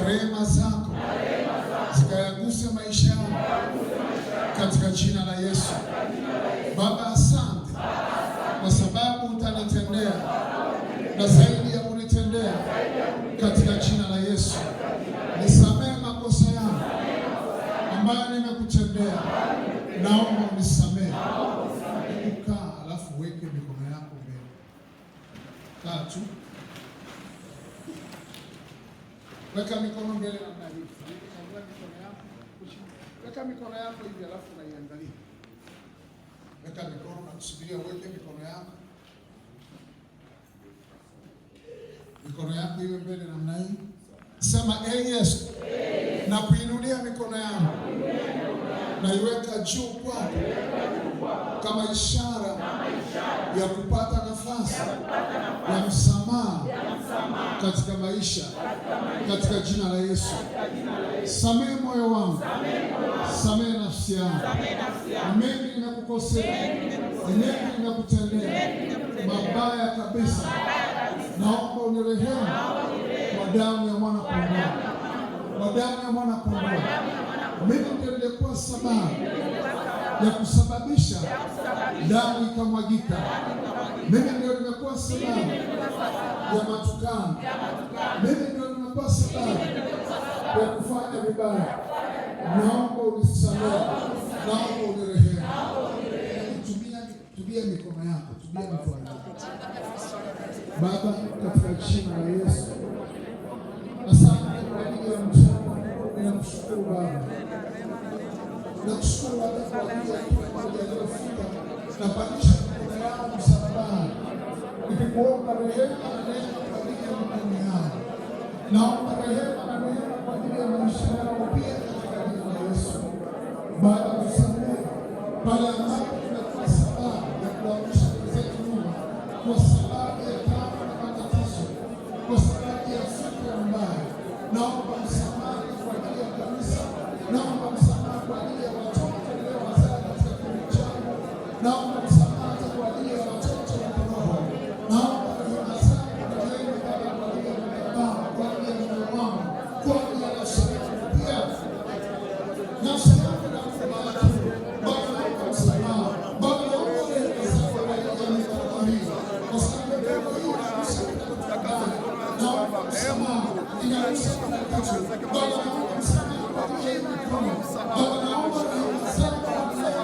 rehema zako zikayaguse maisha yangu katika jina la Yesu. Baba, asante kwa sababu utanitendea na zaidi ya kunitendea katika jina la Yesu. Nisamehe makosa yangu ambayo nimekutendea, naomba unisamehe. Kaa, alafu weke mikono yako mbele. Kaa tu. Weka mikono mbele namna hii. Weka mikono yako hivi, alafu unaiangalia. Weka mikono na kusubiria uweke mikono yako. Mikono yako iwe mbele namna hii. Sema Yesu, na kuinulia mikono yangu na iweka juu kwako kama ishara ya kupata nafasi ya msamaha katika maisha, katika jina la Yesu. Samehe moyo wangu, samehe nafsi yangu. Mengi nimekukosea, mengi nimekutendea mabaya kabisa. Naomba unirehemu kwa damu ya mwana kondoo, kwa damu ya mwana kondoo. Mimi ndio nilikuwa sababu ya kusababisha damu ikamwagika. Mimi ndio nimekuwa sababu ya matukano. Mimi ndio nimekuwa sababu ya kufanya vibaya. Naomba unisamehe, naomba unirehemu. Tumia mikono yako, tumia mikono yako. Baba, katika jina la Yesu, asante kwa ajili ya mchana. Ninakushukuru Baba, nakushukuru Baba kwa ajili ya kila mmoja aliyefika na pandisha mikono yao msalabani, nikikuomba rehema na neema kwa ajili ya mikono yao. Naomba rehema na neema kwa ajili ya maisha yao pia katika jina la Yesu. Baba, tusamehe pale ambapo tumekuwa sababu ya kuangusha wenzetu nyuma, kwa sababu ya tabu na matatizo, kwa sababu ya fikra mbaya. Naomba msamaha kwa ajili ya kanisa. Naomba msamaha kwa ajili ya watoto waliowazaa katika kipindi changu. Naomba msamaha kwa ajili ya watoto wa kiroho. Naomba rehema zako na neema Baba kwa ajili ya madhabahu, kwa ajili ya moyo wangu, kwa ajili ya nafsi yangu pia. Nafsi yangu na kubariki. Baba, naomba msamaha. Baba, naomba rehema zako kwa ajili ya mikono hii, kwa sababu mikono hii inagusa kila mtu. Naomba msamaha. Inagusa kila kitu. Baba, naomba msamaha kwa ajili ya mikono. Baba, naomba rehema zako kwa ajili ya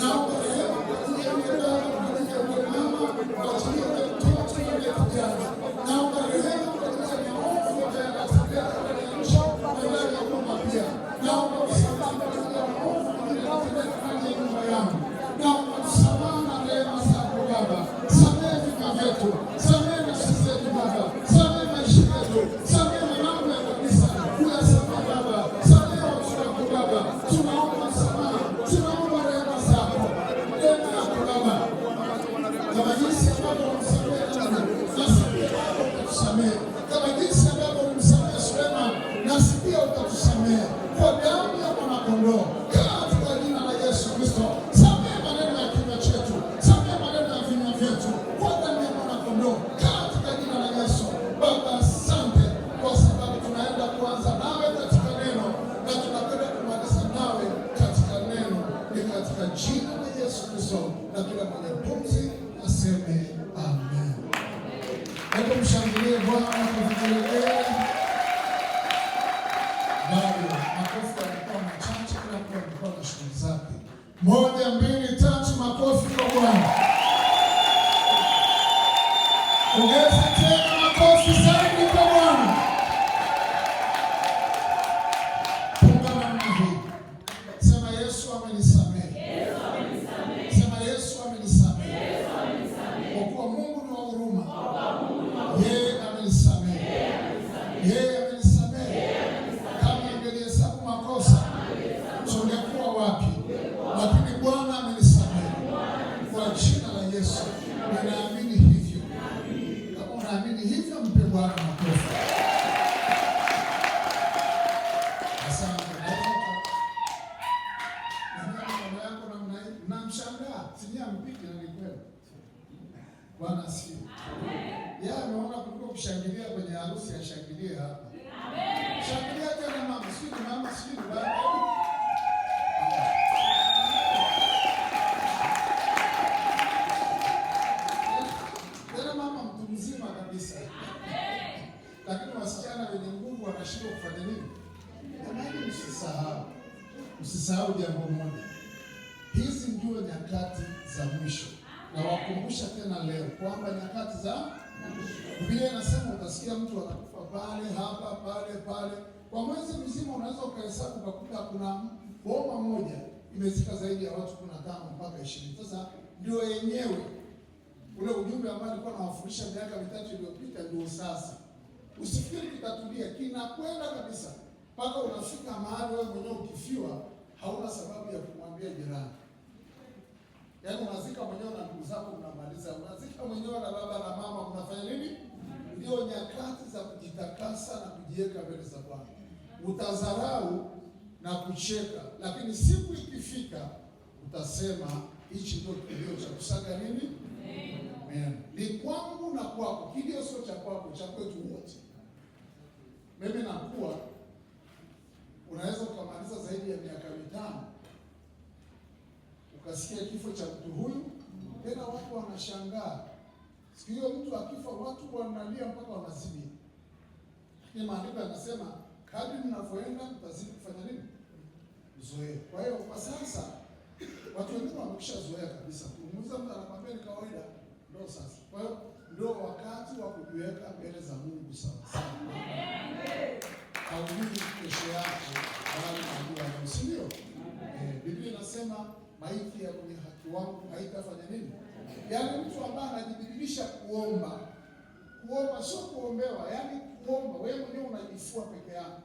naomba rehema kwa ajili ya mwanadamu, kwa ajili ya mwanamama, kwa ajili ya mtoto na kijana. Naomba rehema kwa ajili ya maovu yote yanayotokea ndani ya nchi na ndani ya umma pia. Naomba msamaha kwa ajili ya maovu yanayotokea ndani ya nyumba yangu. Naomba msamaha na rehema zako Baba. Samehe vita vyetu, samehe nafsi zetu Baba, samehe maisha yetu, samehe mambo ya kanisa, uyasamehe Baba, samehe watu wako Baba. Tunaomba msamaha, tunaomba rehema zako, rehema yako Baba. Kama jinsi ambavyo ulimsamehe Hana, nasi pia Baba utatusamehe. Kama jinsi ambavyo ulimsamehe Suleiman, nasi pia utatusamehe kwa damu ya mwana-kondoo, katika jina la Yesu Kristo. Samehe maneno ya kinywa chetu, samehe maneno ya vinywa vyetu kwa damu ya mwana-kondoo, katika jina la Yesu. Baba, asante kwa sababu tunaenda kuanza nawe katika neno na tunakwenda kumaliza nawe katika neno. Ni katika jina la Yesu Kristo, na kila mwenye pumzi aseme amen. Hebu mshangilie Bwana kwa vigelegele. Bado makofi yalikuwa machache, kila mtu alikuwa na shughuli zake. 1, 2, 3, makofi kwa Bwana. Ongeza tena makofi zaidi kwa Bwana. Punga namna hii. Sema Yesu amenisamehe. Sema Yesu amenisamehe. Kwa kuwa Mungu ni wa huruma. Yeye amenisamehe. Yeye amenisamehe. Kama angelihesabu makosa, tungekuwa wapi? Lakini Bwana amenisamehe. Kwa jina la Yesu, ninaamini hivyo. Kama unaamini hivyo, mpe Bwana makofi. Asante. Mama yako namna hii, namshangaa. Sijui ampike na ni kweli. Bwana asifiwe. Amen. Yeye ameona kuliko kushangilia kwenye harusi ya shangilia hapa. Amen. Shangilia tena mama, sio baba. Tena mama mtu mzima kabisa. Amen. Lakini wasichana wenye nguvu wanashindwa kufanya nini? Jamani, Usisahau jambo moja. Hizi ndio nyakati za mwisho. Na wakumbusha tena leo kwamba nyakati za Biblia inasema utasikia mtu anakufa pale hapa pale. Kwa mwezi mzima unaweza ukahesabu ukakuta kuna boma moja imezika zaidi ya watu 15 mpaka 20. Sasa ndio yenyewe ule ujumbe ambao alikuwa anawafundisha miaka 3 iliyopita ndio sasa. Usifikiri kitatulia, kinakwenda kabisa. Mpaka unafika mahali wewe mwenyewe ukifiwa hauna sababu ya kumwambia jirani. Yaani unazika mwenyewe na ndugu zako mnamaliza. Unazika mwenyewe na baba na mama mnafanya nini? Ndio nyakati za kujitakasa na kujiweka mbele za Bwana. Utadharau na kucheka, lakini siku ikifika utasema hichi ndio kilio cha kusaga nini? Amen. Ni kwangu na kwako. Kilio sio cha kwako, cha kwetu wote. Mimi nakuwa unaweza ukamaliza zaidi ya miaka 5 ukasikia kifo cha mtu huyu, tena watu wanashangaa. Siku hiyo mtu akifa watu wanalia mpaka wanazimia. Lakini maandiko yanasema kadri mnavyoenda mtazidi kufanya nini? Zoea. Kwa hiyo kwa sasa watu wengine wamekwishazoea kabisa. Kumuuliza mtu anakwambia ni kawaida, ndio sasa. Kwa hiyo ndio wakati wa kujiweka mbele za Mungu sawa sawa. Haujui kesho yako wala unajua ndio. Biblia inasema maiti ya mwenye haki wangu haitafanya nini? Yaani mtu ambaye anajibidilisha kuomba sio kuombewa, yaani kuomba wewe mwenyewe unajifua peke yako.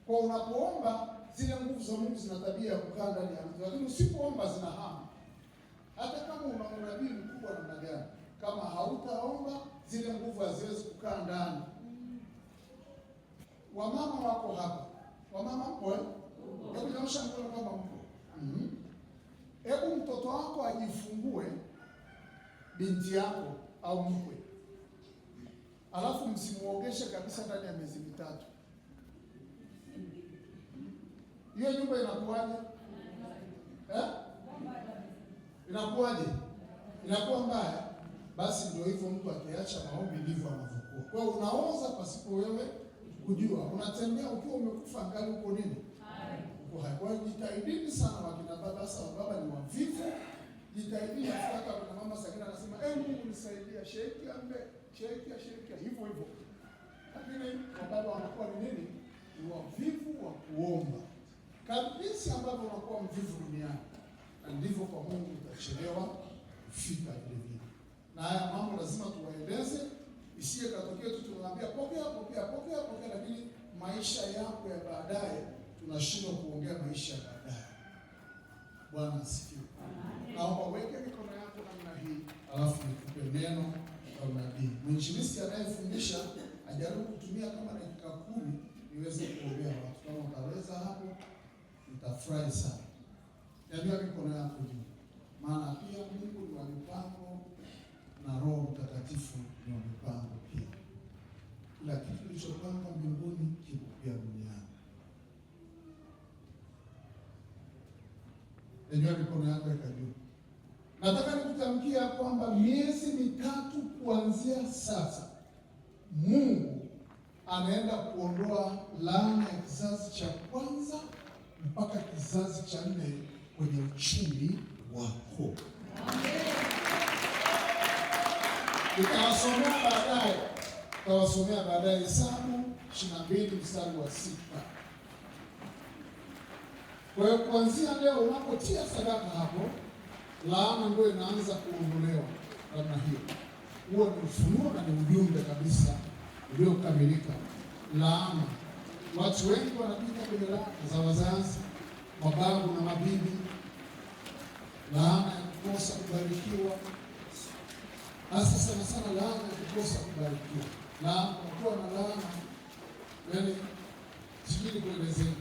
Kwa unapoomba zile nguvu za Mungu zina tabia ya kukaa ndani ya mtu, lakini usipoomba zinahama. Hata kama una unabii mkubwa namna gani, kama hautaomba zile nguvu haziwezi kukaa ndani. Wamama wako hapa. Wamama mpo eh? Hebu nyosha mkono kama mpo. Hebu mtoto wako ajifungue, binti yako au mkwe. Alafu msimuogeshe kabisa ndani ya miezi 3. Hiyo nyumba inakuwaje? Inakuwaje? Inakuwa mbaya. Basi ndio hivyo, mtu akiacha maombi ndivyo anavyokuwa. Kwa hiyo unaoza pasipo wewe kujua. Unatembea ukiwa umekufa angali uko nini? Uko hai. Kwa hiyo jitahidini sana wakina baba, sasa baba ni wavivu. Jitahidini afaka na mama Sakina anasema, Mungu nisaidia, shekia hivyo. Lakini baba wanakuwa ni nini? Ni wavivu wa kuomba. Kabisa ambavyo unakuwa mvivu duniani, na ndivyo kwa Mungu utachelewa kufika vile vile. Na haya mambo lazima tuwaeleze, isiye katokea tu tunawaambia pokea, lakini maisha yako ya baadaye tunashindwa kuongea maisha ya baadaye. Bwana asifiwe. Naomba weke mikono yako namna hii, alafu nikupe neno la unabii. Mwinjilisti anayefundisha ajaribu kutumia kama dakika 10 niweze kuombea watu. Kama utaweza hapo nitafurahi sana. Nyanyua mikono yako juu. Maana pia Mungu ni wa mipango na Roho Mtakatifu ni wa mipango pia. Kila kitu kilichopangwa mbinguni kipo pia duniani. Nyanyua mikono yako juu. Nataka nikutamkia kwamba miezi 3 kuanzia sasa Mungu anaenda kuondoa laana ya kizazi cha kwanza mpaka kizazi cha 4 kwenye uchumi wako. Nitawasomea baadaye Hesabu 22 mstari wa 6. Kwa hiyo kuanzia leo unapotia sadaka hapo, laana ndio inaanza kuondolewa namna hiyo. Huo ni ufunuo na ni ujumbe kabisa uliokamilika. Laana, watu wengi wanapita kwenye laana za wazazi, mababu na mabibi, laana ya kukosa kubarikiwa. Hasa sana laana ya kukosa kubarikiwa. Laana kuwa na laana, yaani sijui kuelezea.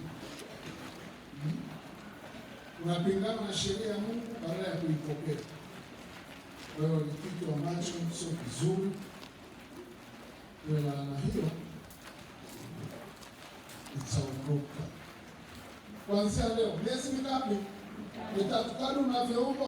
Unapingana na sheria ya Mungu badala ya kuipokea. Kwa hiyo ni kitu ambacho sio kizuri. Iwe laana hiyo itaondoka kuanzia leo. Miezi mingapi? 3. Kadri unavyoomba